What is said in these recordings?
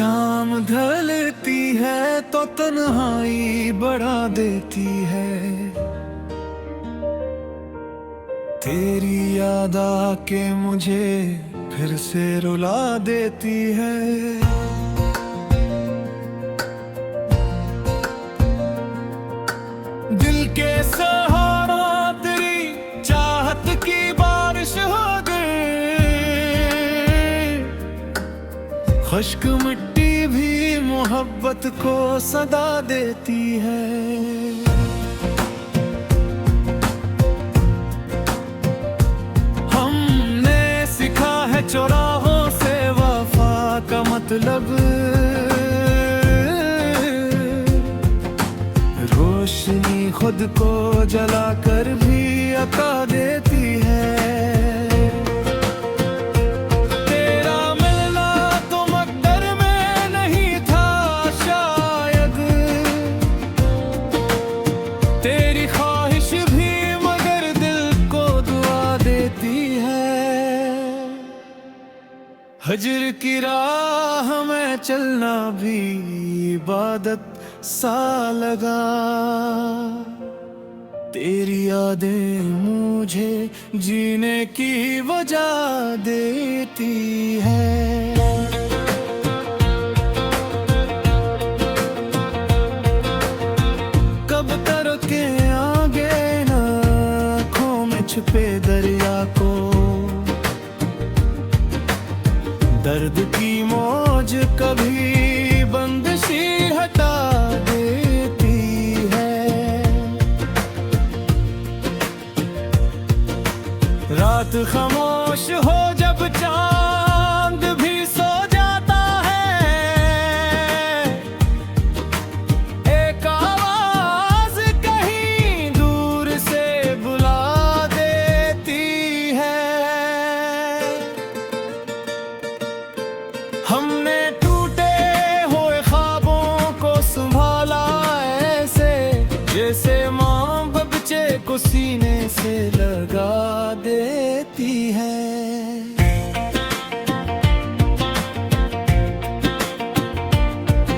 शाम ढलती है तो तन्हाई बढ़ा देती है। तेरी याद आके मुझे फिर से रुला देती है। दिल के सहारा तेरी चाहत की बारिश हो गई। खुश्क मिट्टी भी मोहब्बत को सदा देती है। हमने सीखा है चौराहों से वफा का मतलब। रोशनी खुद को जलाकर भी अता देती है। तेरा मिलना तो मकदर में नहीं था शायद। तेरी ख्वाहिश भी मगर दिल को दुआ देती है। हजर की राह में चलना भी इबादत सा लगा। तेरी यादें मुझे जीने की वजह देती है। कब तरके आगे न आँखों में छुपे दरिया को। दर्द की मौज कभी बंदिशी हटा देती है। रात खामोश हो जब चांद भी सो जाता है। एक आवाज कहीं दूर से बुला देती है। हमने टूटे हुए ख्वाबों को संभाला ऐसे जैसे माँ बच्चे को सीने से लगा देती है।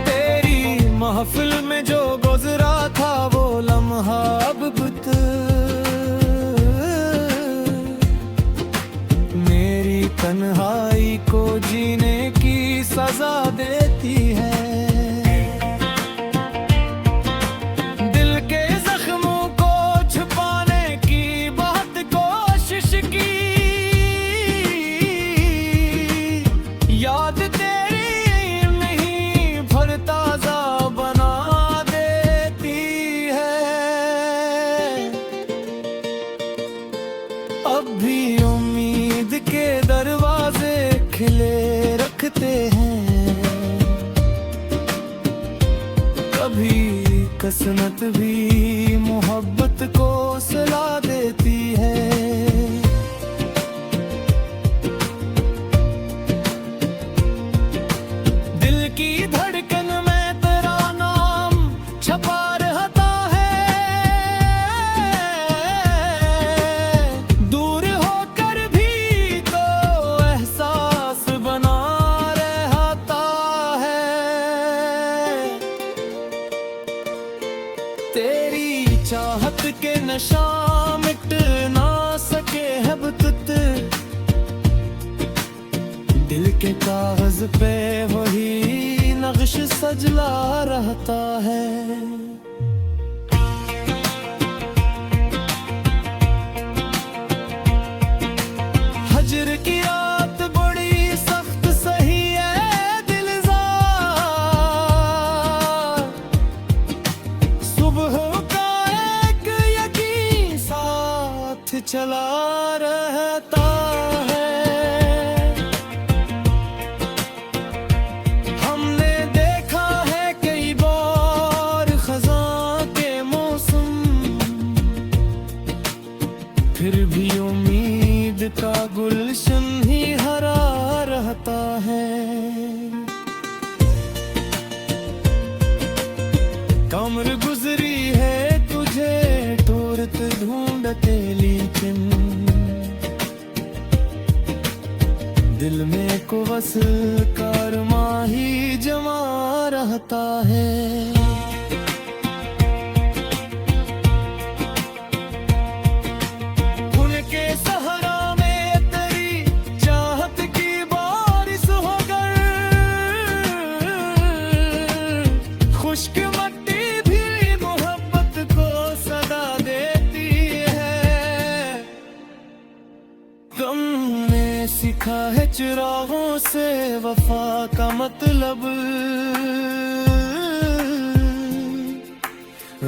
तेरी महफिल में जो गुजरा था वो लम्हा अब बुत मेरी तन्हाई को जीने की सजा देती है। दिल के जख्मों को छुपाने की बहुत कोशिश की। याद तेरी नहीं भर ताजा बना देती है। अब भी उम्मीद के दरवाजे खिले रखते हैं। कभी किस्मत भी मोहब्बत को सुला देती है। दिल की धड़कन में तेरा नाम छपा रहता है। दूर होकर भी तो एहसास बना रहता है। तेरी चाहत के नशा मिट ना सके है बुत। दिल के कागज पे वही नक्श सजला रहता है। हजर की रात बड़ी सख्त सही है दिलजार। सुबह का एक यकीन साथ चला रहता है। हमने देखा है कई बार खज़ां के मौसम। फिर भी उम्मीद का गुलशन ही हरा रहता है। कमर गुजरी है तुझे ढूंढत ढूंढते लेकिन दिल में को बस कारमा ही जमा रहता है। उनके सहरा में तेरी चाहत की बारिश होकर खुश्क मट्टी भी मोहब्बत को सदा देती है। तुमने सीखा है चिरागों से वफा का मतलब,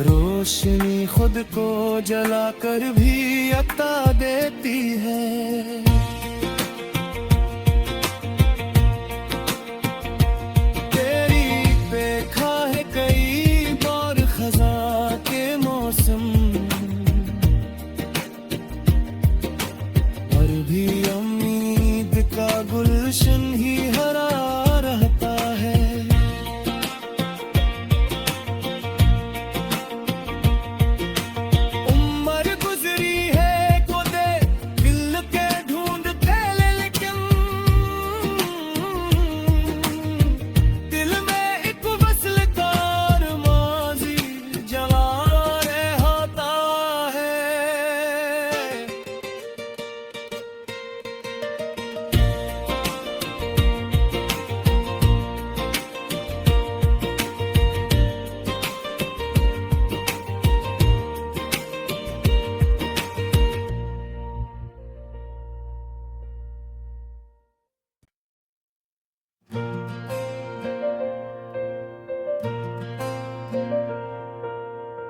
रोशनी खुद को जलाकर भी अता देती है। तेरी देखा है कई बार खजा के मौसम, और भी उम्मीद का गुलशन ही हरा रहता है। उम्र गुजरी है को दे दिल के ढूंढते, लेकिन दिल में एक वसल तार माजी जला रहता है।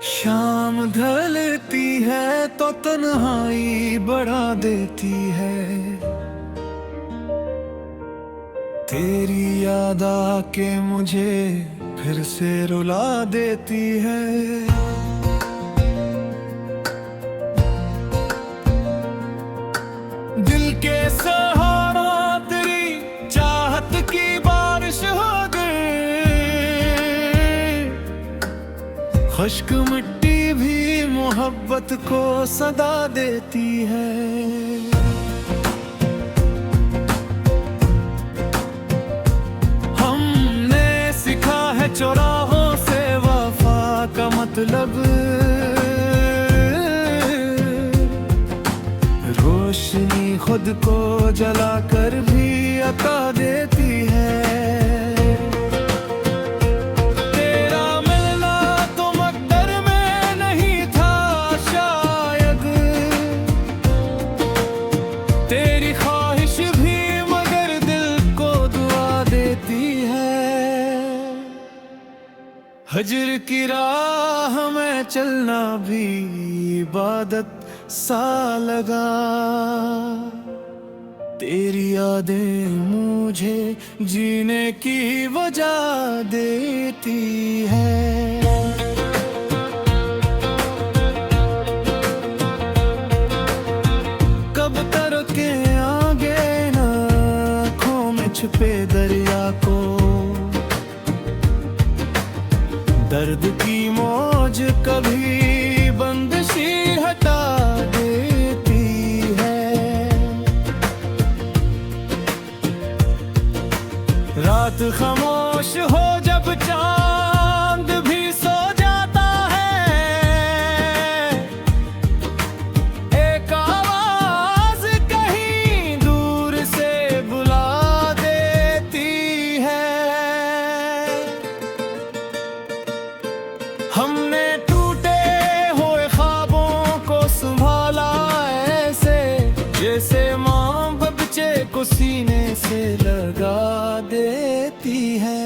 शाम ढलती है तो तन्हाई बढ़ा देती है, तेरी याद आके मुझे फिर से रुला देती है। दिल के सहारा तेरी चाहत की बारिश हो गई, खुश्क मिट्टी भी मोहब्बत को सदा देती है। हमने सीखा है चौराहों से वफा का मतलब, रोशनी खुद को जलाकर भी अता देती है। तेरा मिलना तो मकदर में नहीं था शायद, तेरी ख्वाहिश भी मगर दिल को दुआ देती है। हजर की राह में चलना भी इबादत सा लगा, तेरी यादें मुझे जीने की वजह देती है। कब तरके आगे ना आँखों में छुपे दरिया को, दर्द की मौज कभी बंदिशी हटा देती है। रात खामोश हो जब चांद भी सो जाता है, एक आवाज कहीं दूर से बुला देती है। हमने टूटे हुए ख्वाबों को संभाला ऐसे, जैसे माँ बच्चे को सीने से लगा देती है।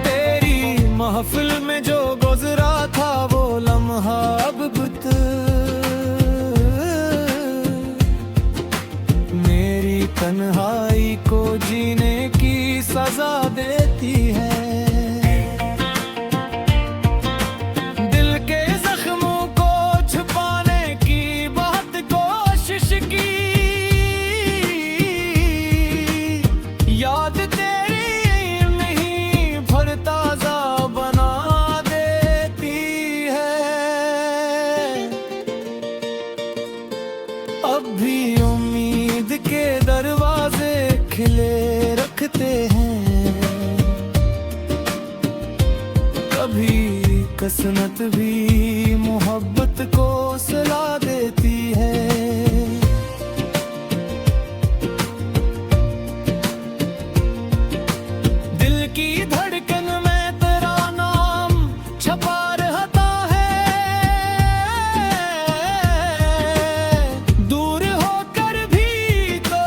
तेरी महफिल में जो गुजरा था वो लम्हा अब बुत मेरी तन्हाई को जीने की सजा देती है। दिल के जख्मों को छुपाने की बहुत कोशिश की, याद तेरी नहीं भर ताजा बना देती है। किस्मत भी मोहब्बत को सला देती है। दिल की धड़कन में तेरा नाम छपा रहता है, दूर होकर भी तो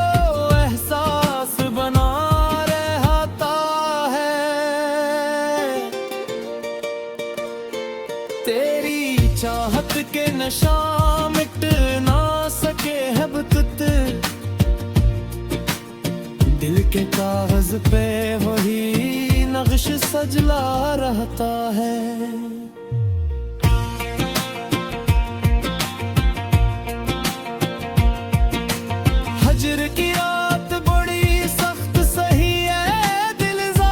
एहसास बना रहता है। तेरी चाहत के नशा मिट ना सके है बतत, दिल के कागज पे वही नक्श सजला रहता है। हजर की रात बड़ी सख्त सही है दिलजार,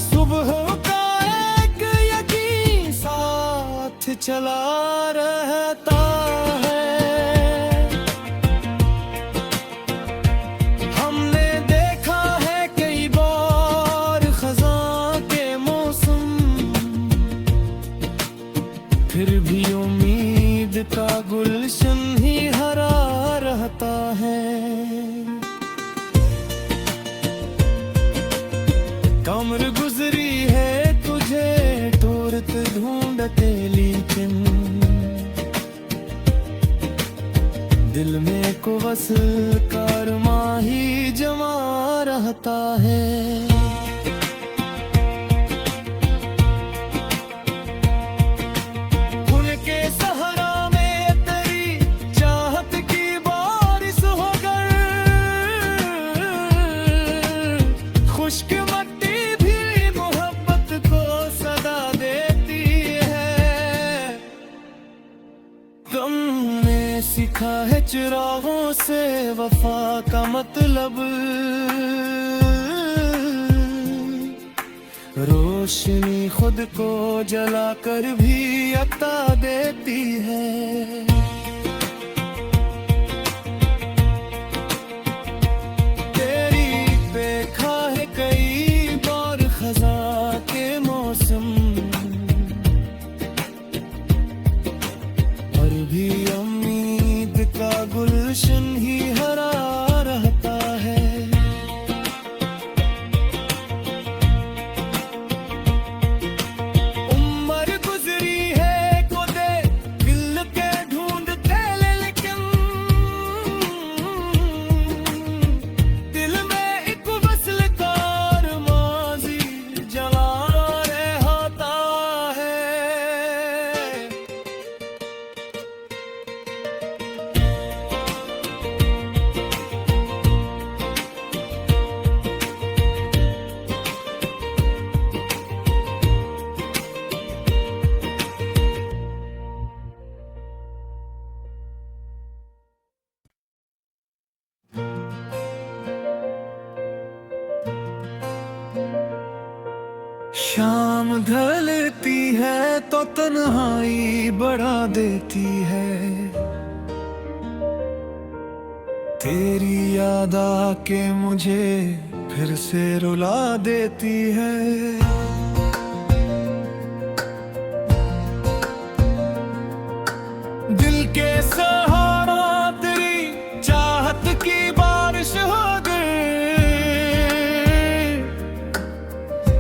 सुबह का एक यकीन साथ चला रहता है। हमने देखा है कई बार खज़ां के मौसम, फिर भी उम्मीद का गुलशन ही हरा रहता है। कमर गुजरी है तुझे टूरत ढूंढते, लेकिन दिल में को वसल कारवां ही जमा रहता है। उनके सहरा में तेरी चाहत की बारिश होकर, खुश्क मिट्टी भी मोहब्बत को सदा देती है। तुमने सीखा है चिरागों से वफा का मतलब, रोशनी खुद को जलाकर भी अता देती है। तेरी देखा है कई बार खज़ां के मौसम, और भी उम्मीद का गुलशन ही हरा रहता है। उम्र गुजरी है को दे दिल के ढूंढते, लेकिन दिल में एक वसल कार माजी जला रहता है। शाम ढलती है तो तन्हाई बढ़ा देती है, तेरी याद आके मुझे फिर से रुला देती है। दिल के सहारा तेरी चाहत की बारिश हो गई,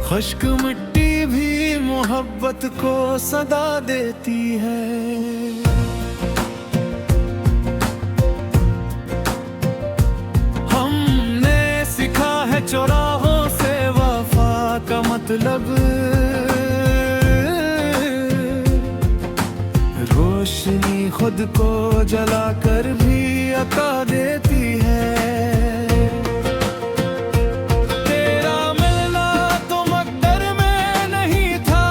खुश्क मिट्टी भी मोहब्बत को सदा देती है। हमने सीखा है चौराहों से वफा का मतलब, रोशनी खुद को जलाकर भी अता देती है। तेरा मिलना तो मकदर में नहीं था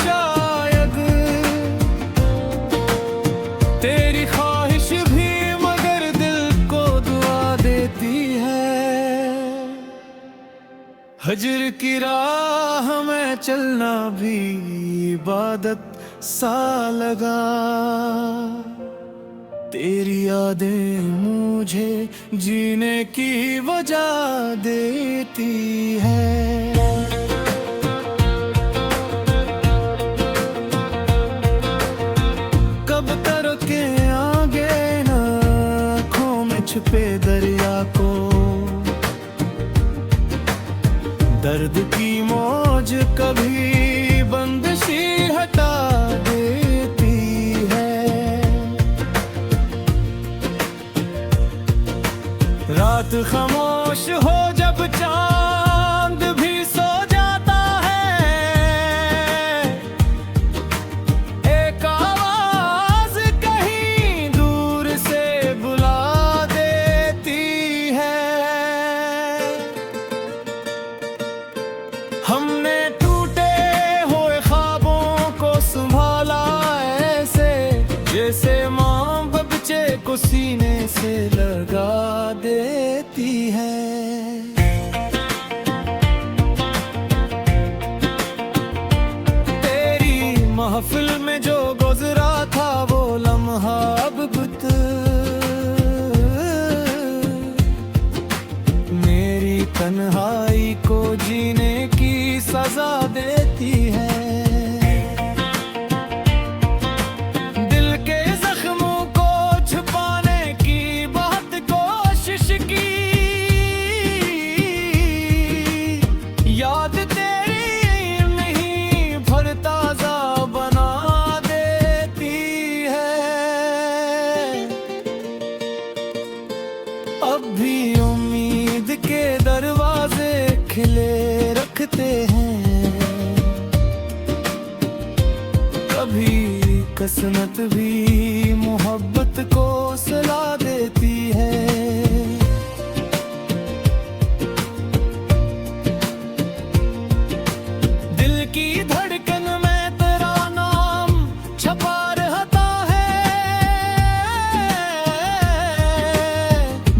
शायद, तेरी ख्वाहिश भी मगर दिल को दुआ देती है। हजर की राह में चलना भी इबादत सा लगा, तेरी यादें मुझे जीने की वजह देती है। खामोश कभी बंदिशी हटा देती है। रात खामोश हो जब चांद भी सो जाता है, एक आवाज कहीं दूर से बुला देती है। हमने टूटे हुए ख्वाबों को संभाला ऐसे, जैसे माँ बच्चे को सीने से लगा देती है। तेरी महफिल में जो गुजरा था वो लम्हा अब मेरी तन्हाई को जीने की सजा देती है। दिल के जख्मों को छुपाने की बहुत कोशिश की, याद तेरी नहीं भर ताजा बना देती है। अब भी उम्मीद के दरवाजे खिले रखते हैं, कभी किस्मत भी मोहब्बत को सला देती है। दिल की धड़कन में तेरा नाम छपा रहता है,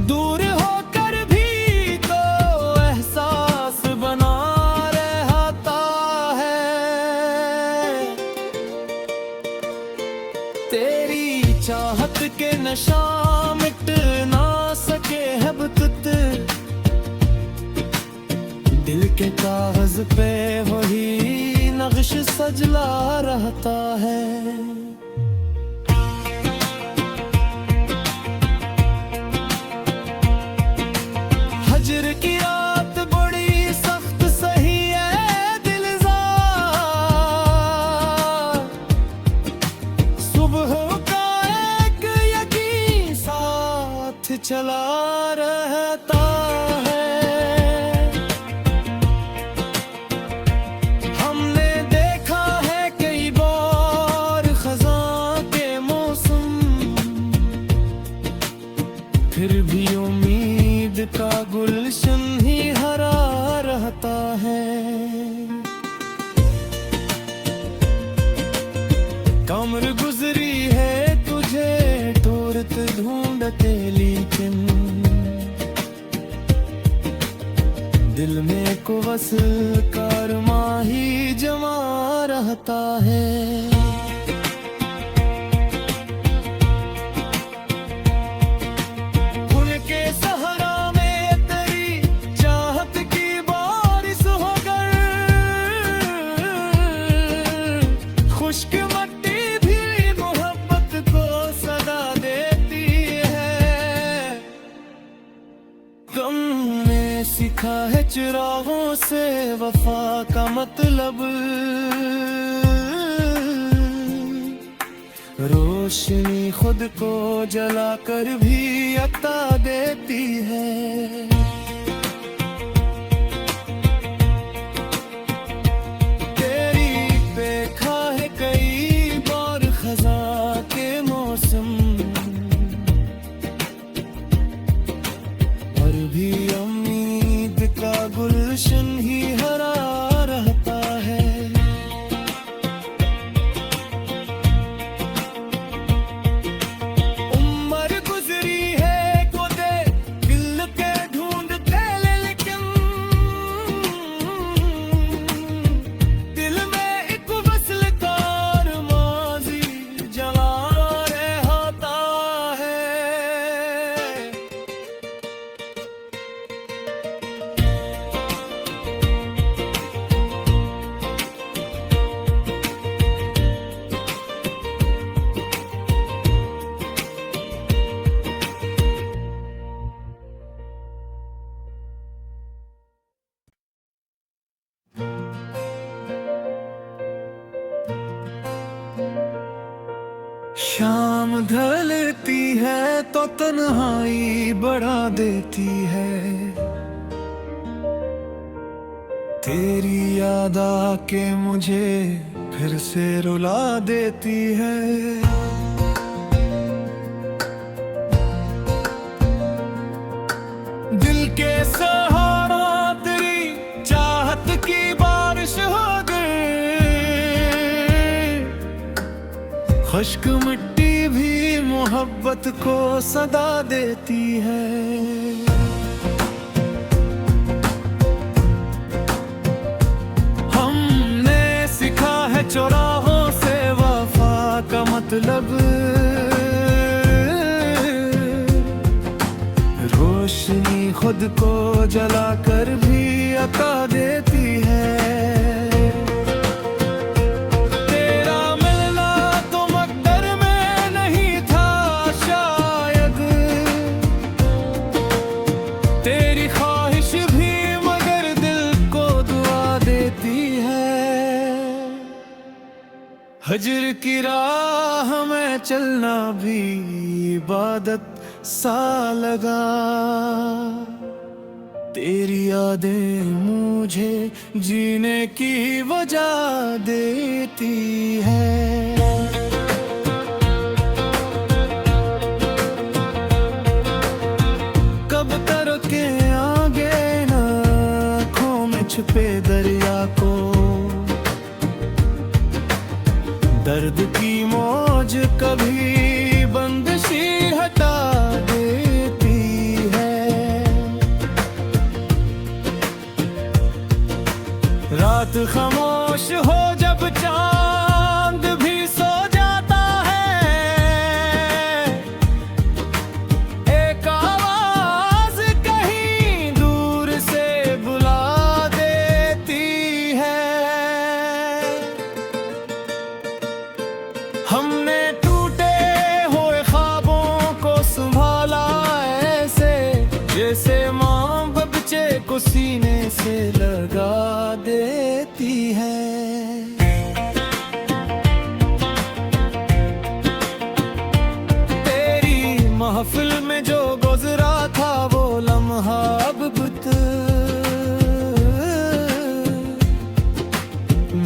दूर होकर भी तो एहसास बना रहता है। तेरी चाहत के नशा मिट ना सके अब तुत, दिल के कागज पे वही नक्श सजला रहता है। हजर की रात बड़ी सख्त सही है दिलजार, सुबह का एक यकीन साथ चला रहता है। हमने देखा है कई बार खज़ां के मौसम, फिर भी उम्मीद का गुलशन ही हरा रहता है। कमर गुजरी है तुझे ढूंढत ढूंढते, लेकिन दिल में को वसल कारमा ही जमा रहता है। उनके सहारा में तेरी चाहत की बारिश होकर, खुश्क मट्टी भी मोहब्बत को सदा देती है। तुमने सीखा है चिरागों से वफा का मतलब, रोशनी खुद को जलाकर भी अता देती है। तेरी देखा है कई बार खज़ां के मौसम, और भी उम्मीद का गुलशन ही हरा रहता है। उम्र गुजरी है को दे दिल के ढूंढ शाम ढलती है तो तन्हाई बढ़ा देती है, तेरी याद आके मुझे फिर से रुला देती है। दिल के सहारा तेरी चाहत की बारिश हो गई, खुश्क मिट्टी भी मोहब्बत को सदा देती है। हमने सीखा है चौराहों से वफा का मतलब, रोशनी खुद को जलाकर भी अता देती है। तेरा मिलना तो मकदर में नहीं था शायद, तेरी ख्वाहिश भी मगर दिल को दुआ देती है। हजर की राह में चलना भी इबादत सा लगा, तेरी यादें मुझे जीने की वजह देती है। कब तरके आगे न आँखों में छुपे दरिया को, दर्द की मौज कभी बंदिशी हटा देती है। रात खामोश हो जब चांद भी सो जाता है, एक आवाज कहीं दूर से बुला देती है। हमने टूटे हुए ख्वाबों को संभाला ऐसे, जैसे माँ बच्चे को सीने से लगा देती है। तेरी महफिल में जो गुजरा था वो लम्हा अब बुत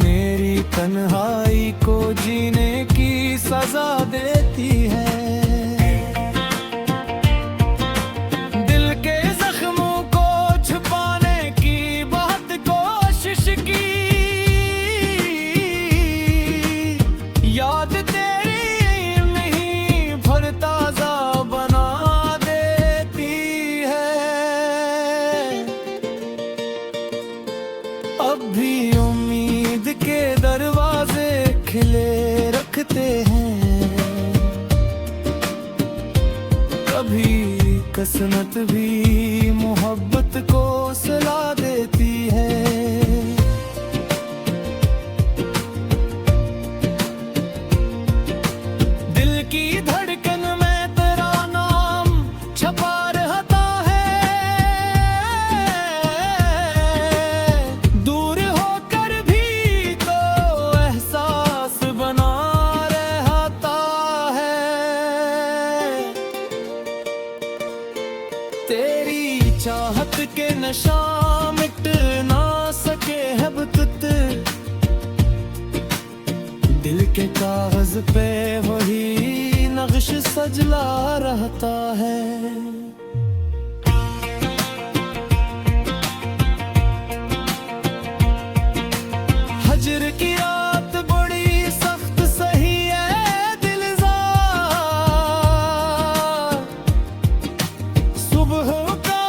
मेरी तन्हाई को जीने की सजा देती है। दिल के जख्मों को छुपाने की बहुत कोशिश की, याद तेरी नहीं फिर ताजा बना देती है। अब भी उम्मीद के दरवाजे खिले रखते हैं, कभी किस्मत भी मोहब्बत को सुला देती है। दिल की धड़कन में तेरा नाम छपा रहता है, दूर होकर भी तो एहसास बना रहता है। तेरी चाहत के नशा मिट ना सके है बुत, दिल के कागज पे वही नक्श सजला रहता है। हजर की रात बड़ी सख्त सही है दिलजार, सुबह का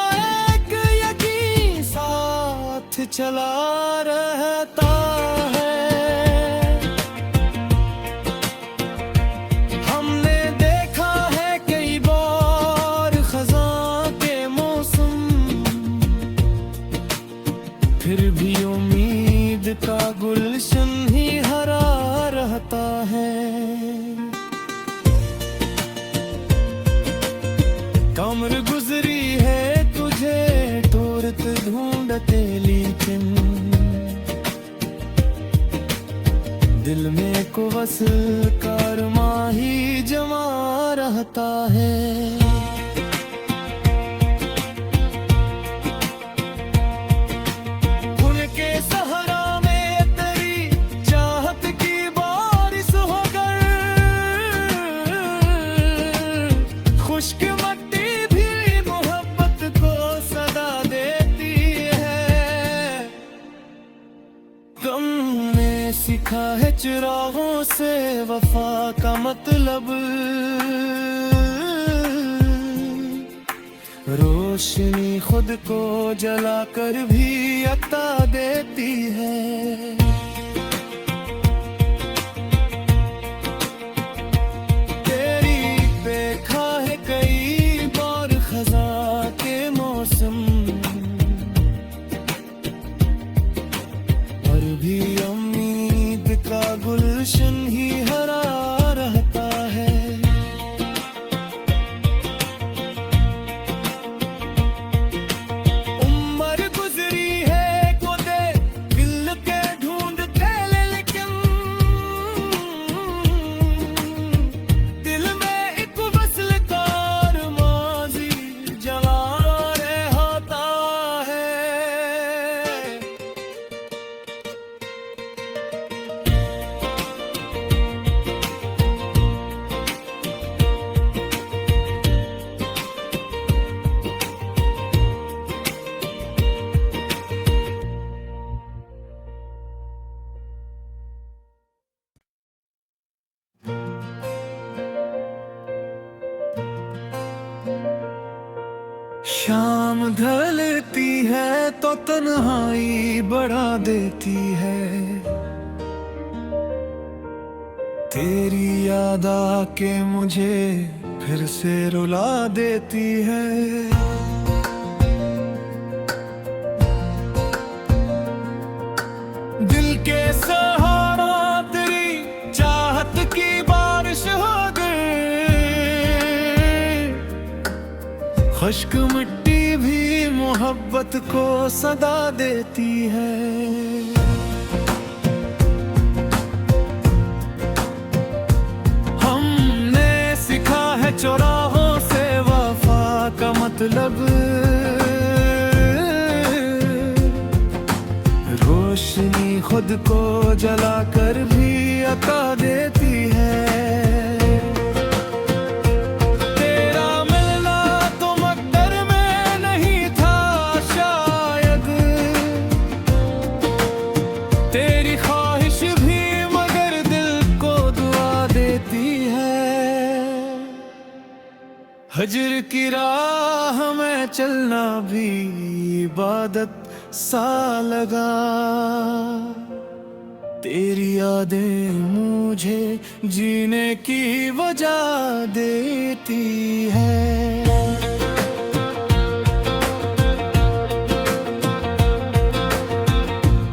एक यकीन साथ चला रहता है। हमने देखा है कई बार खज़ां के मौसम, फिर भी उम्मीद का गुलशन दिल में को बस कारवां ही जमा रहता है। उनके सहरा में तेरी चाहत की बारिश होकर खुश्क मिट्टी भी मोहब्बत को सदा देती है। तुमने सीखा है चिरागों से वफा का मतलब, रोशनी खुद को जलाकर भी अता देती है। तेरी देखा है कई बार खज़ां के मौसम, और भी उम्मीद का गुलशन ही हरा रहता है। उम्र गुजरी है कोदे दिल के ढूंढते, लेकिन दिल में एक वसल कारवां जला रहता है। शाम ढलती है तो तन्हाई बढ़ा देती है, तेरी याद आके मुझे फिर से रुला देती है। दिल के सहारा तेरी चाहत की बारिश हो गई, खुश्क मिट्टी भी मोहब्बत को सदा देती है। हमने सीखा है चौराहों से वफा का मतलब, रोशनी खुद को जलाकर भी अता देती है। तेरा मिलना तो मकदर में नहीं था शायद, तेरी ख्वाहिश भी मगर दिल को दुआ देती है। हजर की राह में चलना भी इबादत सा लगा, तेरी यादें मुझे जीने की वजह देती है।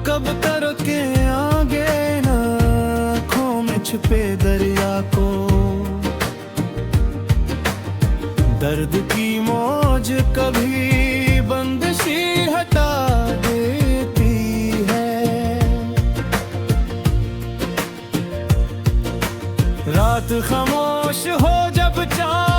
कब तरके आगे न आँखों में छुपे दरिया को, दर्द की मौज कभी बंदिशी हटा देती है। रात खामोश हो जब चाँद